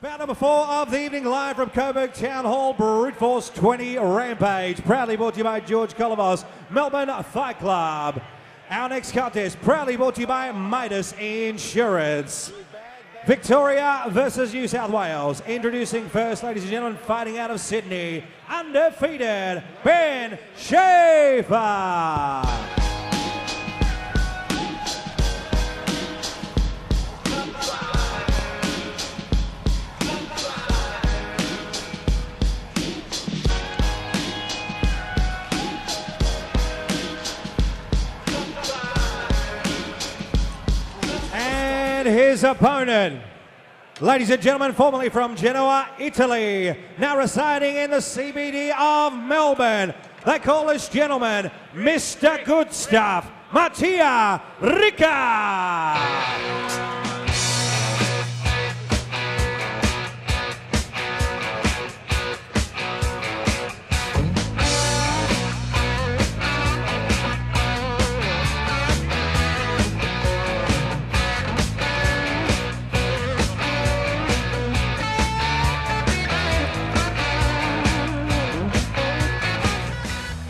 Bout number 4 of the evening, live from Coburg Town Hall, Brute Force 20 Rampage. Proudly brought to you by George Colavos, Melbourne Fight Club. Our next contest, proudly brought to you by Midas Insurance. Victoria versus New South Wales. Introducing first, ladies and gentlemen, fighting out of Sydney, undefeated, Ben Shafer. His opponent, ladies and gentlemen, formerly from Genoa, Italy, now residing in the CBD of Melbourne, they call this gentleman Mr. Good Stuff, Mattia Ricca.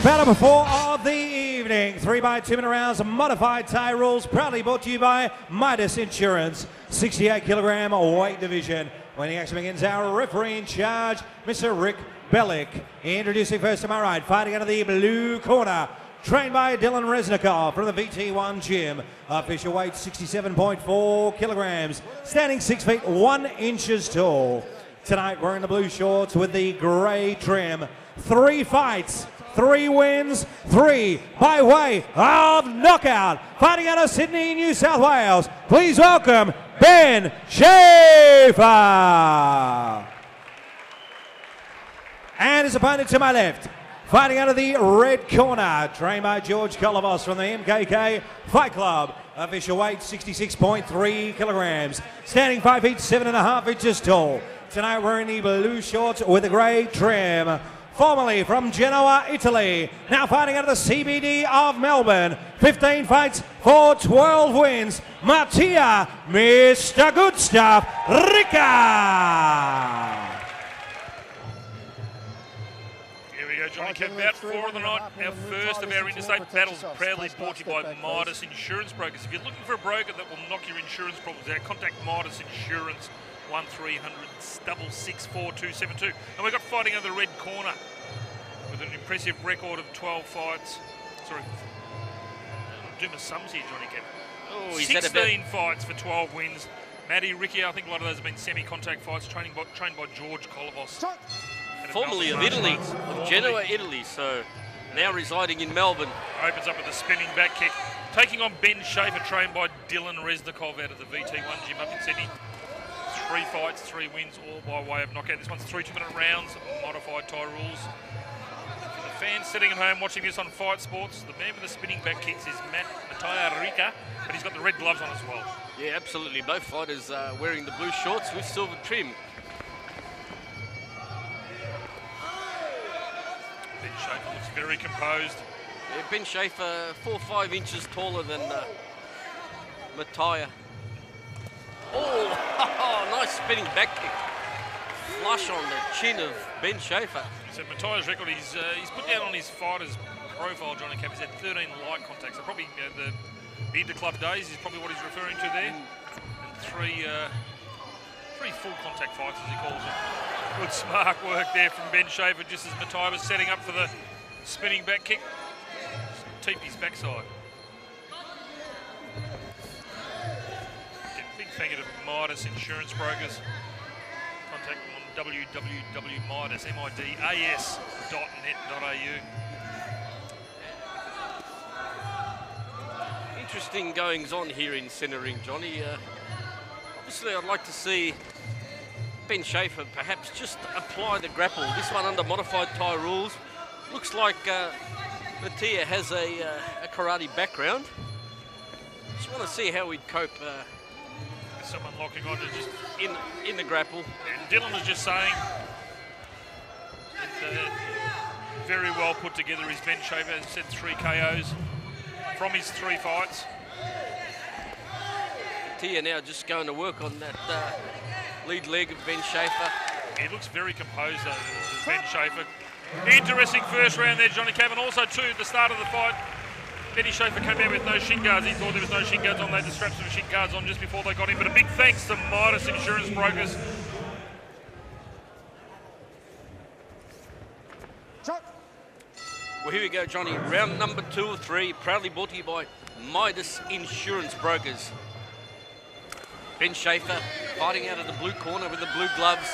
Bout number 4 of the evening, 3 by 2 minute rounds, modified tie rules, proudly brought to you by Midas Insurance, 68 kilogram weight division. When the action begins, our referee in charge, Mr. Rick Bellick. Introducing first to my right, fighting out of the blue corner, trained by Dylan Resnikov from the VT1 gym. Official weight 67.4 kilograms, standing 6 feet 1 inches tall. Tonight wearing the blue shorts with the grey trim. 3 fights, 3 wins, 3 by way of knockout. Fighting out of Sydney, New South Wales, please welcome Ben Shafer. And his opponent to my left, fighting out of the red corner, trained by George Colavos from the MKK Fight Club. Official weight 66.3 kilograms, standing 5 feet 7.5 inches tall. Tonight wearing the blue shorts with the grey trim. Formerly from Genoa, Italy, now fighting out of the CBD of Melbourne. 15 fights for 12 wins. Mattia, Mr. Good Stuff, Ricca. Here we go, Johnny Kev, about 4 of the night. Our first of our interstate battles, proudly brought to you by Midas Insurance Brokers. If you're looking for a broker that will knock your insurance problems out, contact Midas Insurance. 1300-664-272. And we've got fighting out of the red corner with an impressive record of 12 fights. Sorry, I'll do my sums here, Johnny Kevin. Oh, 16 fights for 12 wins. Matty, Ricca, I think a lot of those have been semi-contact fights, trained by George Colavos. Formerly of Italy, of Genoa, Italy, so now residing in Melbourne. Opens up with a spinning back kick. Taking on Ben Shafer, trained by Dylan Resnikov out of the VT1 gym up in Sydney. 3 fights, 3 wins, all by way of knockout. This one's 3 2-minute rounds, modified tie rules. For the fans sitting at home watching this on Fight Sports, the man with the spinning back kicks is Mattia Ricca, but he's got the red gloves on as well. Yeah, absolutely. Both fighters wearing the blue shorts with silver trim. Ben Shafer looks very composed. Yeah, Ben Shafer 4 or 5 inches taller than Mattia. Oh, nice spinning back kick. Flush on the chin of Ben Shafer. So Mattia's record, he's put down on his fighter's profile, Johnny Cap. He's had 13 light contacts. So probably the interclub days is probably what he's referring to there. And 3 full contact fights, as he calls them. Good smart work there from Ben Shafer, just as Mattia was setting up for the spinning back kick. Teeped his backside. Thank you to Midas Insurance Brokers. Contact them on www.midas.net.au. Interesting goings on here in centre ring, Johnny. Obviously, I'd like to see Ben Shafer perhaps just apply the grapple. This one under modified tie rules. Looks like Mattia has a karate background. Just want to see how we'd cope. Someone locking on to just in the grapple. And Dylan was just saying very well put together is Ben Shafer. As said, 3 KOs from his 3 fights. Mattia now just going to work on that lead leg of Ben Shafer. He looks very composed, though, Ben Shafer. Interesting first round there, Johnny Cavan. Also, too, at the start of the fight, Benny Shafer came out with no shin guards. He thought there was no shin guards on. They had to strap some shin guards on just before they got in. But a big thanks to Midas Insurance Brokers. Well, here we go, Johnny. Round number 2 of 3, proudly brought to you by Midas Insurance Brokers. Ben Shafer fighting out of the blue corner with the blue gloves.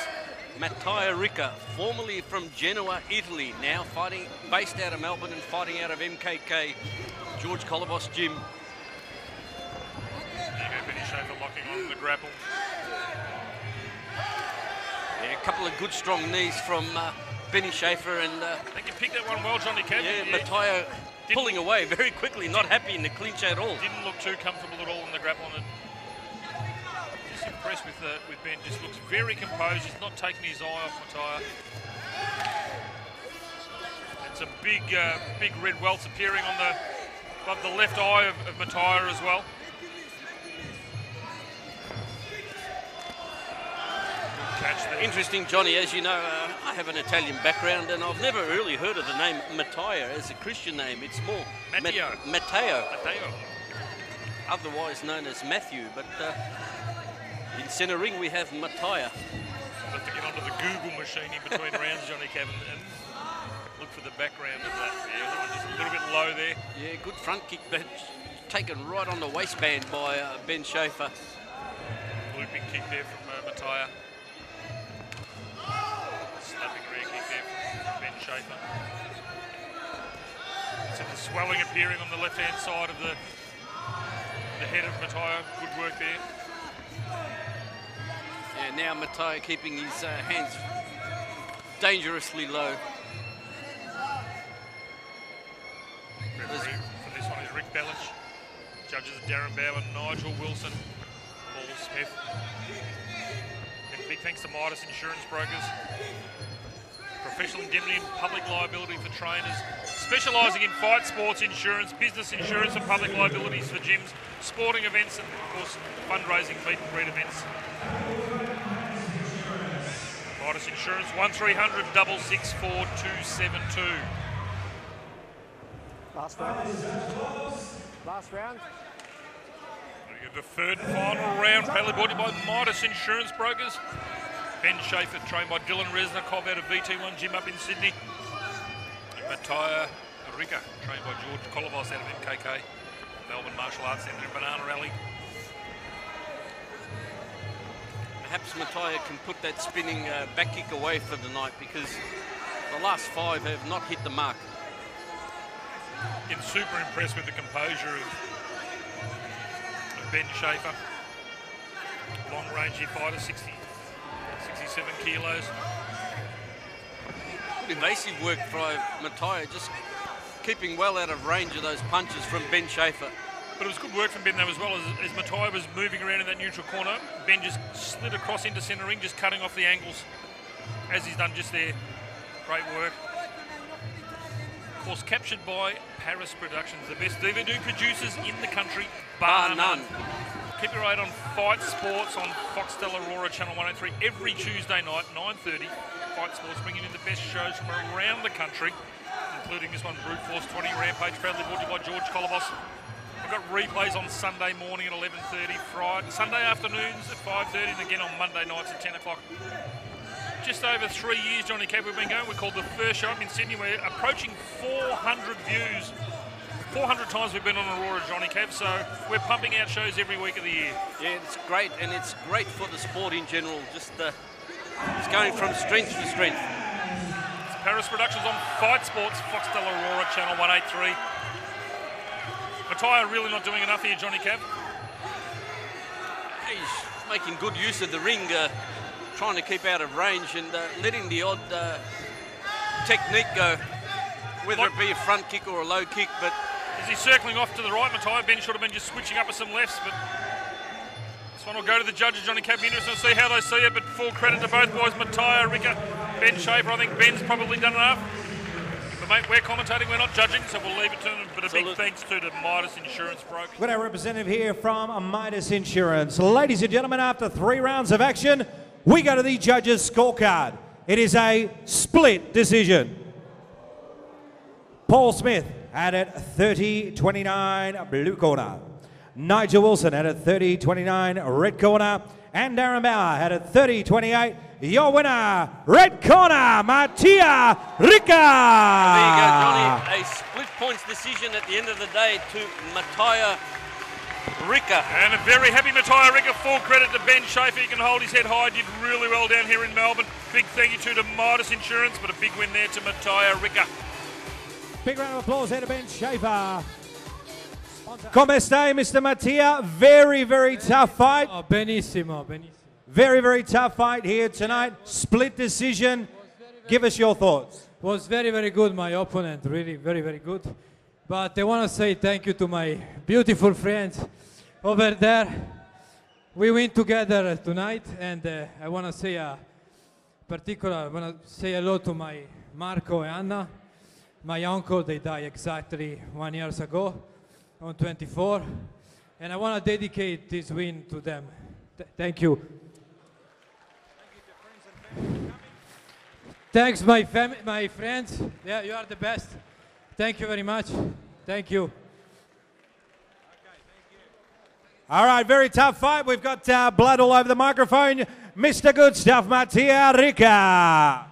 Mattia Ricca, formerly from Genoa, Italy, now fighting based out of Melbourne and fighting out of MKK, George Colobos Gym. There you go, Benny Shafer locking on the grapple. Yeah, a couple of good strong knees from Benny Shafer, and I think you picked that one well, Johnny Cavan. yeah, Mattia pulling away very quickly, not happy in the clinch at all. Didn't look too comfortable at all in the grapple. And just impressed with Ben. Just looks very composed. He's not taking his eye off Mattia. It's a big red welts appearing on above the left eye of Mattia as well. Catch there. Interesting, Johnny, as you know, I have an Italian background and I've never really heard of the name Mattia as a Christian name. It's more Matteo. Matteo, otherwise known as Matthew, but in centre ring we have Mattia. I'll have to get onto the Google machine in between rounds, Johnny Cavan, and look for the background of that. Yeah, that one just a little bit low there. Yeah, good front kick, but taken right on the waistband by Ben Shafer. Looping kick there from Mattia. Slapping rear kick there from Ben Shafer. So the swelling appearing on the left-hand side of the head of Mattia. Good work there. Yeah, now Mattia keeping his hands dangerously low. Referee for this one is Rick Bellich. Judges Darren Bower, Nigel Wilson, Paul Smith. And big thanks to Midas Insurance Brokers. Professional indemnity and public liability for trainers. Specialising in fight sports insurance, business insurance and public liabilities for gyms, sporting events and, of course, fundraising meet and greet events. Midas Insurance, 1300 664 272. Last round. Last round. The third and final round, proudly brought to you by Midas Insurance Brokers. Ben Shafer, trained by Dylan Resnikov out of VT1 Gym up in Sydney. And Mattia Ricca, trained by George Colobos out of MKK, Melbourne Martial Arts Centre in Banana Alley. Perhaps Mattia can put that spinning back kick away for the night because the last 5 have not hit the mark. Getting super impressed with the composure of Ben Shafer. Long-range fighter, 67 kilos. Good evasive work by Mattia, just keeping well out of range of those punches from Ben Shafer. But it was good work from Ben though as well. As Mattia was moving around in that neutral corner, Ben just slid across into centre ring, just cutting off the angles, as he's done just there. Great work. Of course, captured by Paris Productions, the best DVD producers in the country, bar none. Keep your eye on Fight Sports on Foxtel Aurora Channel 103 every Tuesday night, 9:30. Fight Sports bringing in the best shows from around the country, including this one, Brute Force 20 Rampage, proudly brought to you by George Colobos. We've got replays on Sunday morning at 11:30, Friday, Sunday afternoons at 5:30, and again on Monday nights at 10 o'clock. Just over 3 years, Johnny Cav, we've been going. We're called The First Show up in Sydney. We're approaching 400 views. 400 times we've been on Aurora, Johnny Cav, so we're pumping out shows every week of the year. Yeah, it's great, and it's great for the sport in general. Just it's going from strength to strength. It's Paris Productions on Fight Sports, Foxtel Aurora, Channel 183. Mattia really not doing enough here, Johnny Cav. He's making good use of the ring, trying to keep out of range and letting the odd technique go, whether it be a front kick or a low kick. But is he circling off to the right, Mattia? Ben should have been just switching up with some lefts, but this one will go to the judges, Johnny Cav. Interesting to see how they see it, but full credit to both boys, Mattia Ricca, Ben Shafer. I think Ben's probably done enough. But mate, we're commentating, we're not judging, so we'll leave it to them. But a big thanks to the Midas Insurance Brokers. We've got our representative here from Midas Insurance. Ladies and gentlemen, after 3 rounds of action, we go to the judges' scorecard. It is a split decision. Paul Smith had it 30-29, blue corner. Nigel Wilson had it 30-29, red corner. And Darren Bauer had it 30-28. Your winner, red corner, Mattia Ricca. There you go, Johnny. A split points decision at the end of the day to Mattia Ricca. And a very happy Mattia Ricca. Full credit to Ben Shafer. He can hold his head high. Did really well down here in Melbourne. Big thank you to Midas Insurance, but a big win there to Mattia Ricca. Big round of applause here to Ben Shafer. Come stai, Mr. Mattia? Very, very tough fight. Oh, benissimo, benissimo. Very, very tough fight here tonight. Split decision. Give us your thoughts. Was very, very good, my opponent. Really, very, very good. But I want to say thank you to my beautiful friends over there. We win together tonight, and I want to say I want to say hello to my Marco and Anna. My uncle, they died exactly 1 year ago on 24, and I want to dedicate this win to them. Thank you. Thanks, my friends. Yeah, you are the best. Thank you very much. Thank you. All right, very tough fight. We've got blood all over the microphone. Mr. Good Stuff, Mattia Ricca.